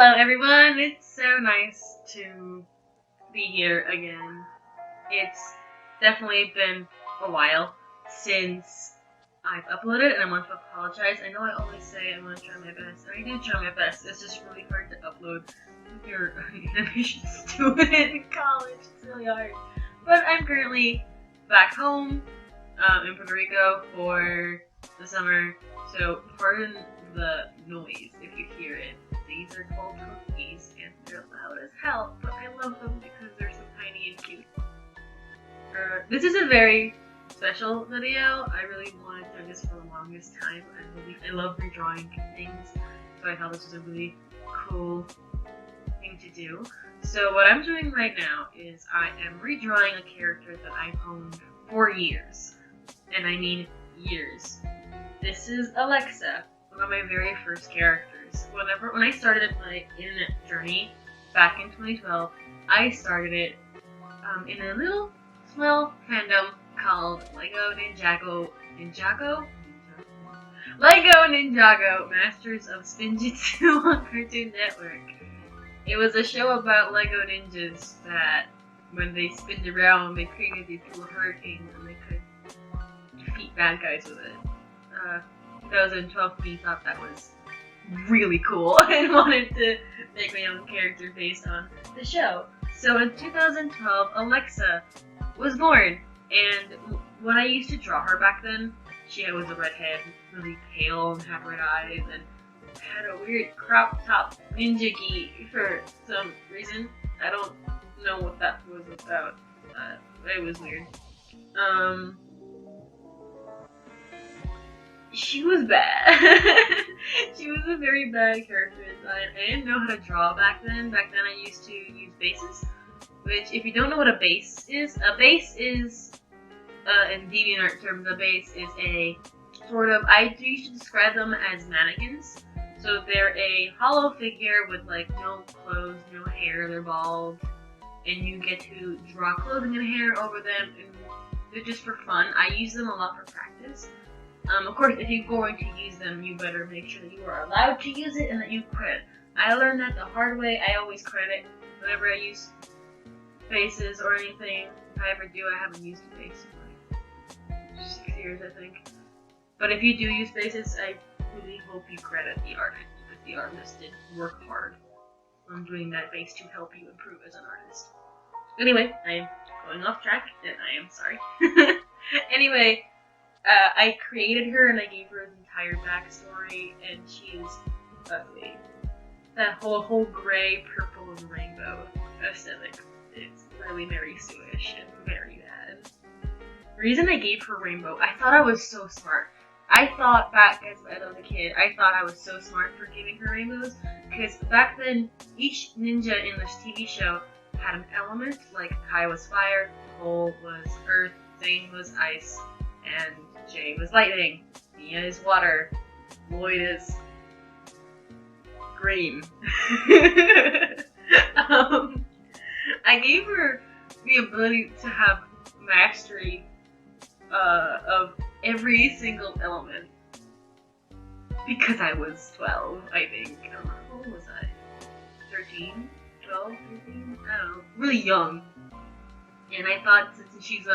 Hello everyone, it's so nice to be here again. It's definitely been a while since I've uploaded and I want to apologize. I know I always say I want to try my best, and I do try my best. It's just really hard to upload if you're an animation student in college. It's really hard. But I'm currently back home in Puerto Rico for the summer, so pardon the noise if you hear it. These are called cookies and they're loud as hell, but I love them because they're so tiny and cute. This is a very special video. I really wanted to do this for the longest time. I love redrawing things, so I thought this was a really cool thing to do. So what I'm doing right now is I am redrawing a character that I've owned for years. And I mean years. This is Alexa, one of my very first characters. When I started my internet journey back in 2012, I started it in a little small fandom called Lego Ninjago. Lego Ninjago Masters of Spinjitzu on Cartoon Network. It was a show about Lego ninjas that, when they spinned around, they created these little hurricanes and they could defeat bad guys with it. 2012 me thought that was really cool and wanted to make my own character based on the show. So in 2012, Alexa was born, and when I used to draw her back then, she was a redhead, really pale and had red eyes, and had a weird crop top ninja gi for some reason. I don't know what that was about. It was weird. She was bad. She was a very bad character design. I didn't know how to draw back then. Back then I used to use bases, which, if you don't know what a base is, in DeviantArt terms, a base is a sort of, I used to describe them as mannequins. So they're a hollow figure with like no clothes, no hair, they're bald, and you get to draw clothing and hair over them, and they're just for fun. I use them a lot for practice. Of course, if you're going to use them, you better make sure that you are allowed to use it and that you credit. I learned that the hard way. I always credit whenever I use bases or anything. If I ever do, I haven't used a base in like 6 years, I think. But if you do use bases, I really hope you credit the artist, because the artist did work hard on doing that base to help you improve as an artist. Anyway, I'm going off track, and I am sorry. Anyway, I created her and I gave her an entire backstory, and she's ugly. That whole gray, purple, and rainbow aesthetic is really Mary Sue-ish and very bad. The reason I gave her rainbow, I thought I was so smart. I thought back as a kid, I thought I was so smart for giving her rainbows, because back then, each ninja in this TV show had an element. Like Kai was fire, Cole was earth, Zane was ice, and Jay was lightning, Mia is water, Lloyd is green. I gave her the ability to have mastery of every single element because I was 12, I think. I don't know, how old was I? 13? 12? 13? I don't know. Really young. And I thought, since she's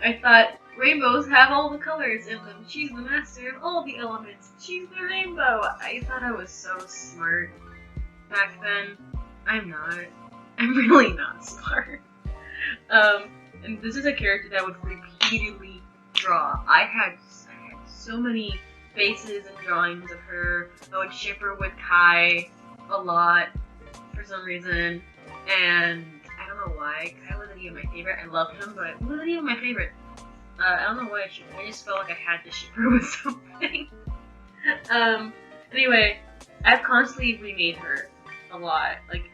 I thought rainbows have all the colors in them. She's the master of all the elements. She's the rainbow. I thought I was so smart back then. I'm not. I'm really not smart. And this is a character that I would repeatedly draw. I had so many bases and drawings of her. I would ship her with Kai a lot for some reason, and I don't know why. Kai wasn't even my favorite. I loved him, but he wasn't even my favorite. I don't know why I just felt like I had to ship her with something. Anyway, I've constantly remade her a lot. Like,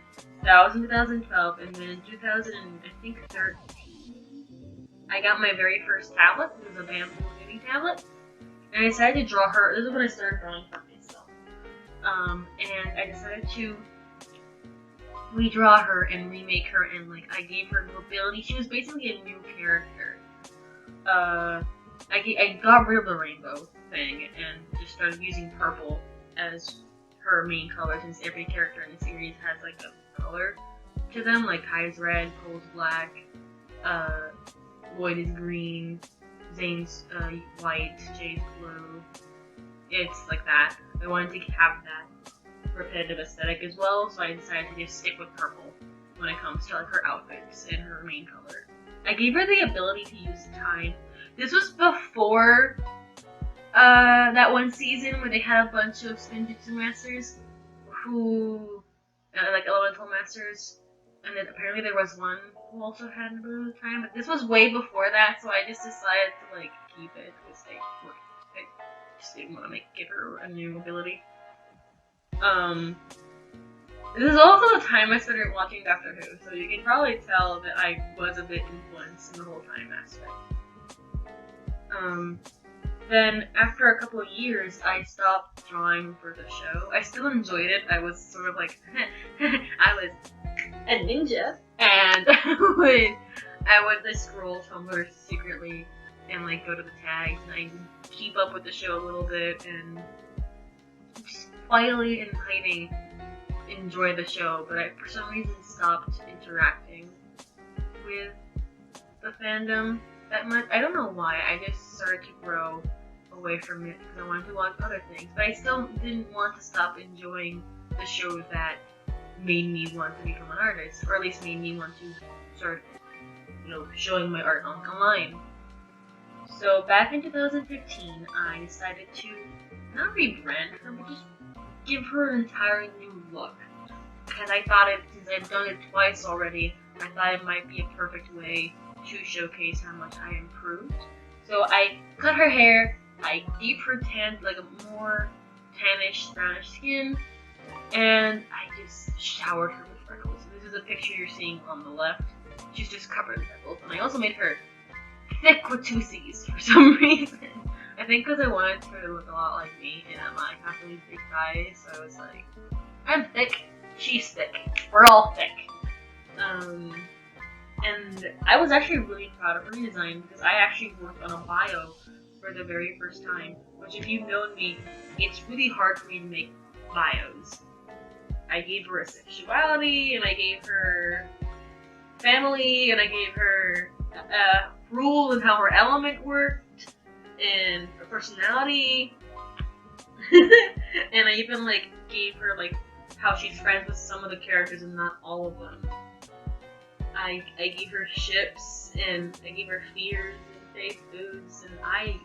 that was in 2012, and then in 2013, I got my very first tablet. It was a bamboo knitting tablet, and I decided to draw her. This is when I started drawing for myself. And I decided to redraw her and remake her, and like I gave her mobility. She was basically a new character. I got rid of the rainbow thing and just started using purple as her main color, since every character in the series has like a color to them. Like Kai's red, Cole's black, Lloyd is green, Zane's white, Jay's blue. It's like that. I wanted to have that repetitive aesthetic as well, so I decided to just stick with purple when it comes to like her outfits and her main color. I gave her the ability to use time. This was before that one season where they had a bunch of Spinjitzu masters who, like elemental masters, and then apparently there was one who also had an ability of time, but this was way before that, so I just decided to like keep it because I just didn't want to give her a new ability. This is also the time I started watching Doctor Who, so you can probably tell that I was a bit influenced in the whole time aspect. Then after a couple of years, I stopped drawing for the show. I still enjoyed it. I was sort of like, I was a ninja, and I would just scroll Tumblr secretly and like go to the tags, and I keep up with the show a little bit, and just quietly and hiding enjoy the show, but I for some reason stopped interacting with the fandom that much. I don't know why. I just started to grow away from it because I wanted to watch other things, but I still didn't want to stop enjoying the shows that made me want to become an artist, or at least made me want to start, showing my art online. So back in 2015, I decided to not rebrand her, but just give her an entirely new look. Because I thought since I've done it twice already, I thought it might be a perfect way to showcase how much I improved. So I cut her hair, I gave her like a more tannish, brownish skin, and I just showered her with freckles. This is a picture you're seeing on the left. She's just covered in freckles. And I also made her thick with two C's for some reason. I think because I wanted her to look a lot like me, and I have really big thighs, so I was like, I'm thick, she's thick, we're all thick. And I was actually really proud of her design because I actually worked on a bio for the very first time, which if you've known me, it's really hard for me to make bios. I gave her a sexuality, and I gave her family, and I gave her rules and how her element worked, and her personality, and I even gave her how she's friends with some of the characters and not all of them. I gave her ships, and I gave her fears and fake foods, and I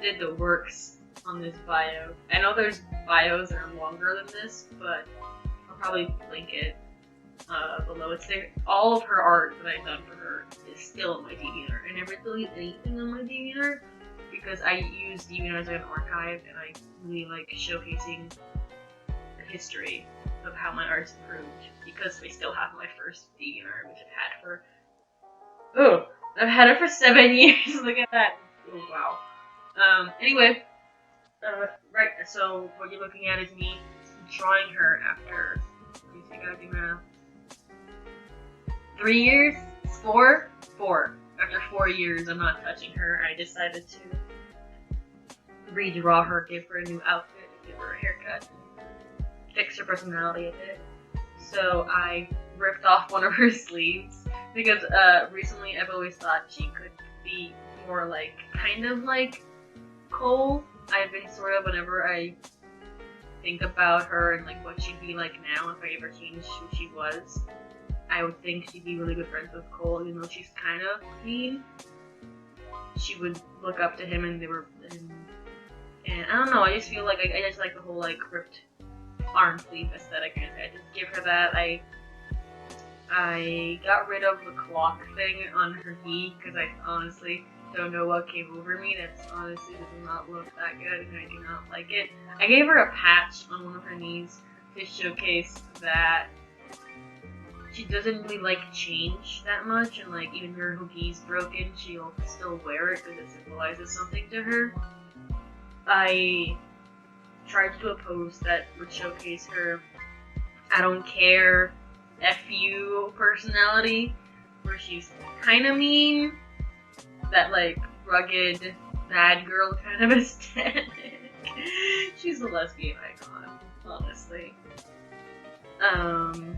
did the works on this bio. I know there's bios that are longer than this, but I'll probably link it below. It's there. All of her art that I've done for her is still in my DeviantArt. I never delete anything on my DeviantArt because I use DeviantArt as an archive, and I really like showcasing the history of how my art's improved, because I still have my first DeviantArt, which I've had it for 7 years. Look at that. Oh wow. Anyway, right. So what you're looking at is me drawing her after. Let me see, I gotta do math. 3 years? 4? 4. After 4 years of not touching her, I decided to redraw her, give her a new outfit, give her a haircut, fix her personality a bit. So I ripped off one of her sleeves because recently I've always thought she could be more kind of like Cole. I've been sort of, whenever I think about her and what she'd be like now if I ever changed who she was, I would think she'd be really good friends with Cole, even though she's kind of mean. She would look up to him, and and I don't know, I just feel like I just like the whole ripped arm sleeve aesthetic, and I just give her that. I got rid of the clock thing on her knee because I honestly don't know what came over me. That's honestly does not look that good, and I do not like it. I gave her a patch on one of her knees to showcase that she doesn't really change that much, and even her hookie's broken, she'll still wear it because it symbolizes something to her. I tried to do a pose that would showcase her I don't care, F you personality, where she's kind of mean, that rugged bad girl kind of aesthetic. She's a lesbian icon. honestly. And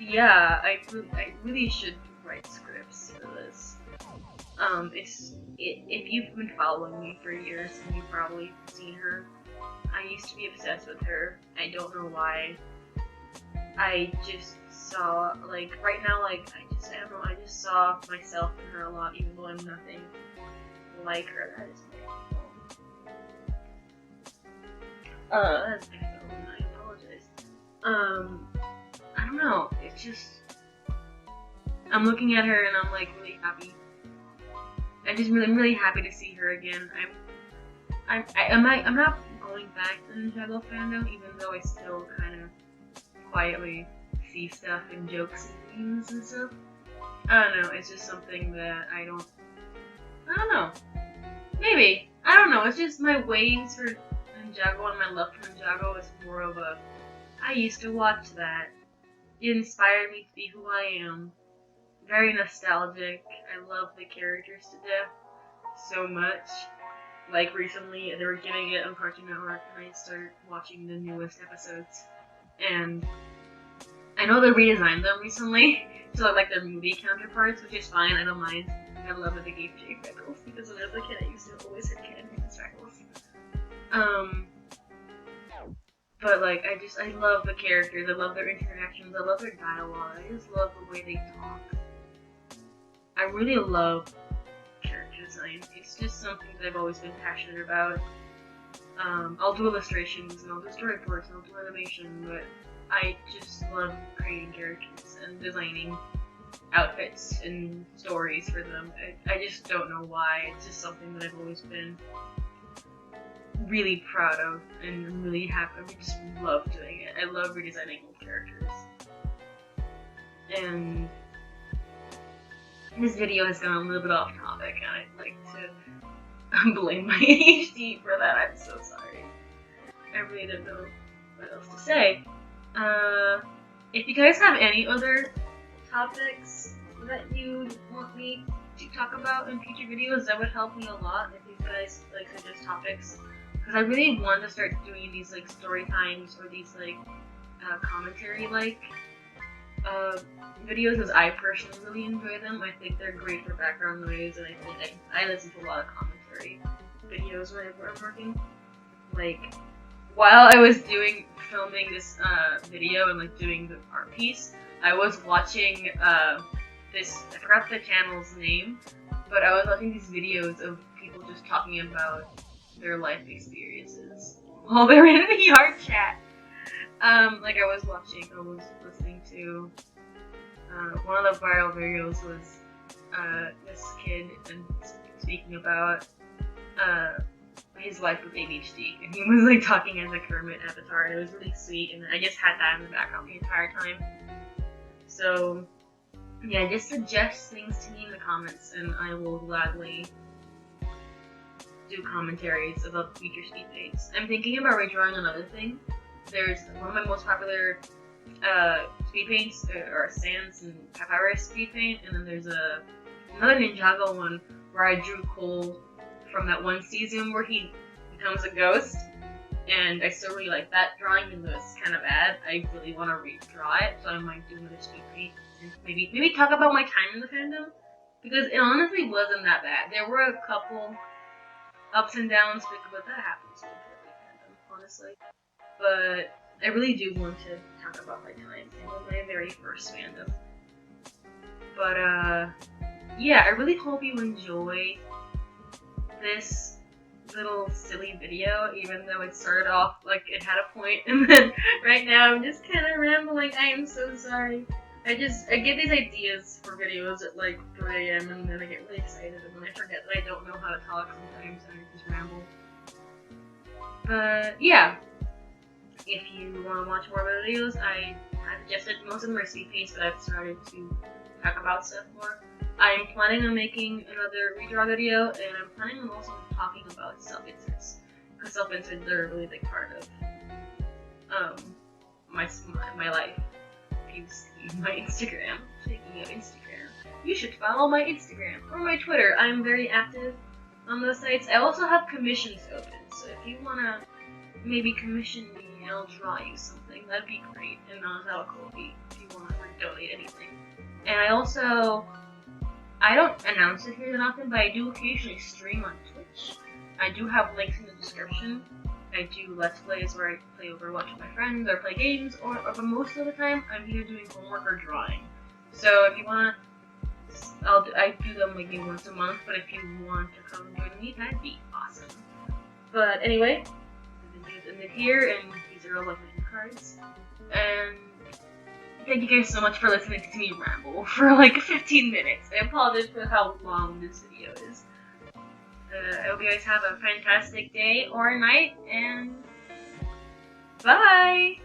yeah, I really should write scripts for this. If you've been following me for years, and you've probably seen her, I used to be obsessed with her. I don't know why. I just saw, like, right now, like, I don't know, I just saw myself in her a lot, even though I'm nothing like her. That is my phone. That is my phone, I apologize. I don't know, it's just, I'm looking at her and I'm, like, really happy. I'm really happy to see her again. I'm not going back to the Ninjago fandom, even though I still kind of quietly see stuff and jokes and memes and stuff. I don't know, it's just something that I don't know. Maybe. I don't know, it's just my waves for Ninjago and my love for Ninjago is more of a, I used to watch that. It inspired me to be who I am. Very nostalgic. I love the characters to death so much. Like recently, they were giving it on Cartoon Network, and I started watching the newest episodes. And I know they redesigned them recently to look like their movie counterparts, which is fine. I don't mind. I love that they gave Jay freckles because when I was a kid, I used to always have kid with freckles. But like, I love the characters. I love their interactions. I love their dialogue. I just love the way they talk. I really love character design. It's just something that I've always been passionate about. I'll do illustrations and I'll do storyboards and I'll do animation, but I just love creating characters and designing outfits and stories for them. I just don't know why. It's just something that I've always been really proud of and I'm really happy. I just love doing it. I love redesigning old characters. And this video has gone a little bit off topic, and I'd like to blame my ADHD for that. I'm so sorry. I really don't know what else to say. If you guys have any other topics that you want me to talk about in future videos, that would help me a lot if you guys like suggest topics. Because I really want to start doing these like story times or these like commentary like videos, as I personally really enjoy them. I think they're great for background noise, and I think I listen to a lot of commentary videos whenever I'm working. Like, while I was filming this video and like doing the art piece, I was watching this, I forgot the channel's name, but I was watching these videos of people just talking about their life experiences while they were in the art chat. Like I was listening to, one of the viral videos was, this kid and speaking about, his life with ADHD, and he was like talking as a Kermit avatar, and it was really sweet, and I just had that in the background the entire time. So, yeah, just suggest things to me in the comments, and I will gladly do commentaries about future speed paints. I'm thinking about redrawing another thing. There's one of my most popular speed paints are Sans and Papyrus speed paint, and then there's another Ninjago one where I drew Cole from that one season where he becomes a ghost, and I still really like that drawing, even though it's kind of bad. I really want to redraw it, so I might do another speed paint and maybe talk about my time in the fandom, because it honestly wasn't that bad. There were a couple ups and downs, but that happens with every fandom, honestly. But I really do want to talk about my time in my very first fandom. But yeah, I really hope you enjoy this little silly video, even though it started off like it had a point, and then right now I'm just kind of rambling. I am so sorry. I get these ideas for videos at like 3 AM, and then I get really excited, and then I forget that I don't know how to talk sometimes, and I just ramble. But yeah, if you want to watch more videos, I've suggested most of them are speed paints, but I've started to talk about stuff more. I'm planning on making another redraw video, and I'm planning on also talking about self-inserts, because self-inserts are a really big part of my life. If you've seen my Instagram, speaking of Instagram, you should follow my Instagram or my Twitter. I'm very active on those sites. I also have commissions open, so if you wanna maybe commission me and I'll draw you something. That'd be great. And I'll have a KOFI if you want to donate anything. And I don't announce it here that often, but I do occasionally stream on Twitch. I do have links in the description. I do Let's Plays where I play Overwatch with my friends or play games, but most of the time I'm either doing homework or drawing. So if you want, I do them like maybe once a month, but if you want to come join me, that'd be awesome. But anyway, the video's ended here, and these are all my cards. And thank you guys so much for listening to me ramble for like 15 minutes. I apologize for how long this video is. I hope you guys have a fantastic day or night, and bye!